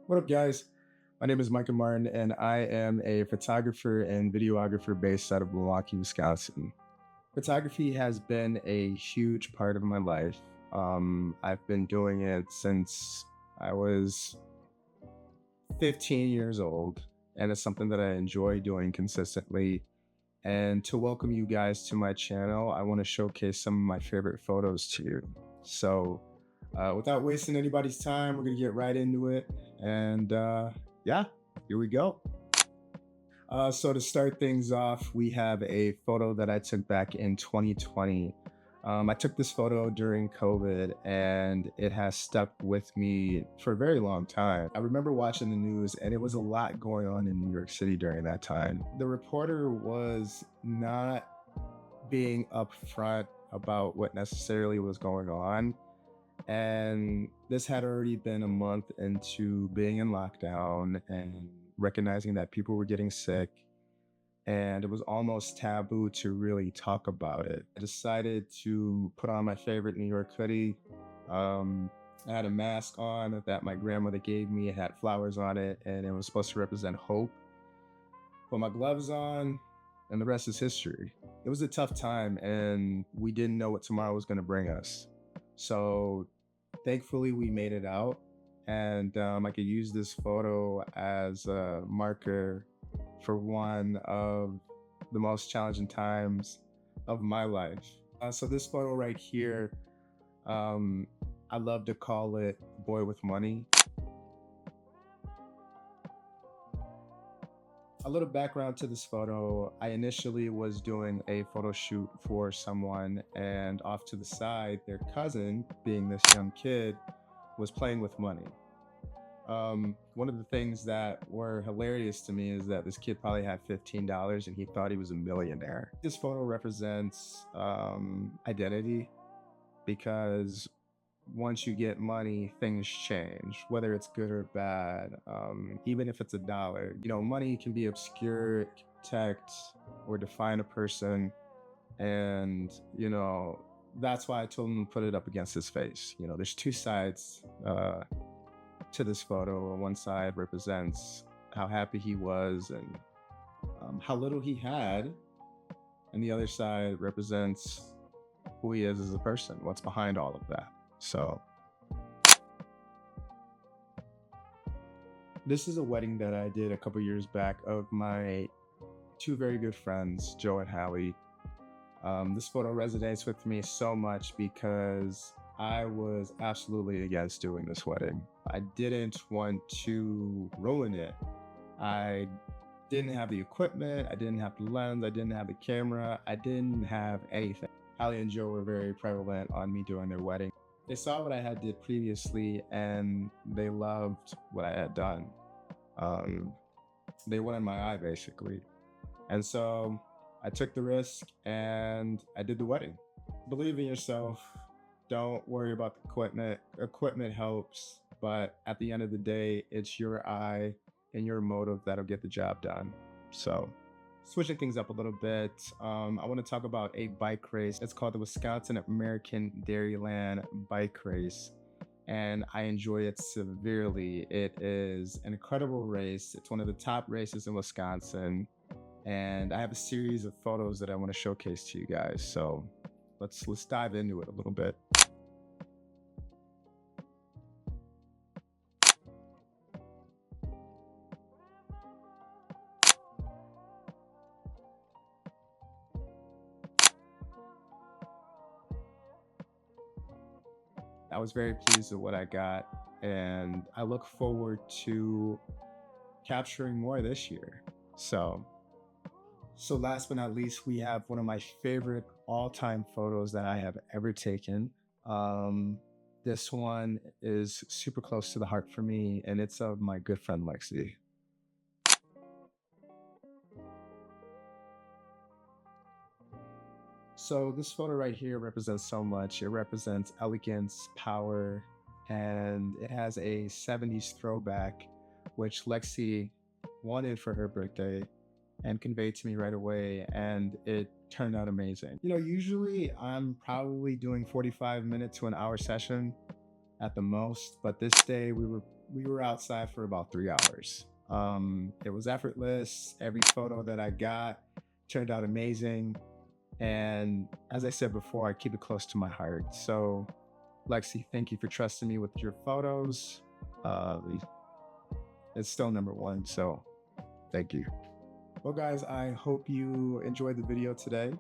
What up, guys? My name is Micah Martin, and I am a photographer and videographer based out of Milwaukee, Wisconsin. Photography has been a huge part of my life. I've been doing it since I was 15 years old, and it's something that I enjoy doing consistently. And to welcome you guys to my channel, I want to showcase some of my favorite photos to you. So, without wasting anybody's time, we're going to get right into it. And yeah, here we go. So to start things off, we have a photo that I took back in 2020. I took this photo during COVID and it has stuck with me for a very long time. I remember watching the news and it was a lot going on in New York City during that time. The reporter was not being upfront about what necessarily was going on. And this had already been a month into being in lockdown and recognizing that people were getting sick. And it was almost taboo to really talk about it. I decided to put on my favorite New York hoodie. Um, I had a mask on that my grandmother gave me. It had flowers on it, and it was supposed to represent hope. Put my gloves on, and the rest is history. It was a tough time, and we didn't know what tomorrow was going to bring us. So thankfully, we made it out, and I could use this photo as a marker for one of the most challenging times of my life. So this photo right here, um, I love to call it "Boy with Money." A little background to this photo. I initially was doing a photo shoot for someone, and off to the side, their cousin, being this young kid, was playing with money. One of the things that were hilarious to me is that this kid probably had $15 and he thought he was a millionaire. This photo represents identity because once you get money, things change, whether it's good or bad. Even if it's a dollar, money can be obscure, it can protect or define a person. And, that's why I told him to put it up against his face. There's two sides to this photo. One side represents how happy he was and how little he had. And the other side represents who he is as a person, what's behind all of that. So this is a wedding that I did a couple years back of my two very good friends, Joe and Hallie. This photo resonates with me so much because I was absolutely against doing this wedding. I didn't want to ruin it. I didn't have the equipment, I didn't have the lens, I didn't have the camera, I didn't have anything. Hallie and Joe were very prevalent on me doing their wedding. They saw what I had did previously and they loved what I had done. Um, they wanted my eye basically. And so I took the risk and I did the wedding. Believe in yourself. Don't worry about the equipment. Equipment helps, but at the end of the day, it's your eye and your motive that'll get the job done. So, switching things up a little bit, I want to talk about a bike race. It's called the Wisconsin American Dairyland Bike Race, and I enjoy it severely. It is an incredible race. It's one of the top races in Wisconsin, and I have a series of photos that I want to showcase to you guys. So let's dive into it a little bit. I was very pleased with what I got, and I look forward to capturing more this year. So, so last but not least, we have one of my favorite all-time photos that I have ever taken. Um, this one is super close to the heart for me, and it's of my good friend Lexi. So this photo right here represents so much. It represents elegance, power, and it has a 70s throwback, which Lexi wanted for her birthday and conveyed to me right away. And it turned out amazing. Usually I'm probably doing 45 minute to an hour session at the most, but this day we were we were outside for about 3 hours. It was effortless. Every photo that I got turned out amazing. And as I said before, I keep it close to my heart. So, Lexi, thank you for trusting me with your photos. Uh, it's still number one. So, thank you. Well, guys, I hope you enjoyed the video today.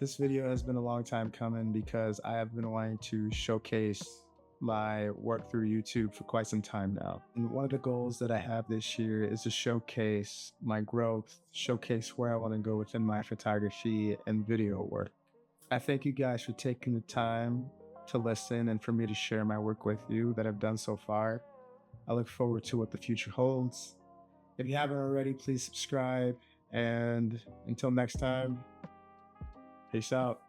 This video has been a long time coming because I have been wanting to showcase my work through YouTube for quite some time now. And one of the goals that I have this year is to showcase my growth, showcase where I want to go within my photography and video work. I thank you guys for taking the time to listen and for me to share my work with you that I've done so far. I look forward to what the future holds. If you haven't already, please subscribe. And until next time, peace out.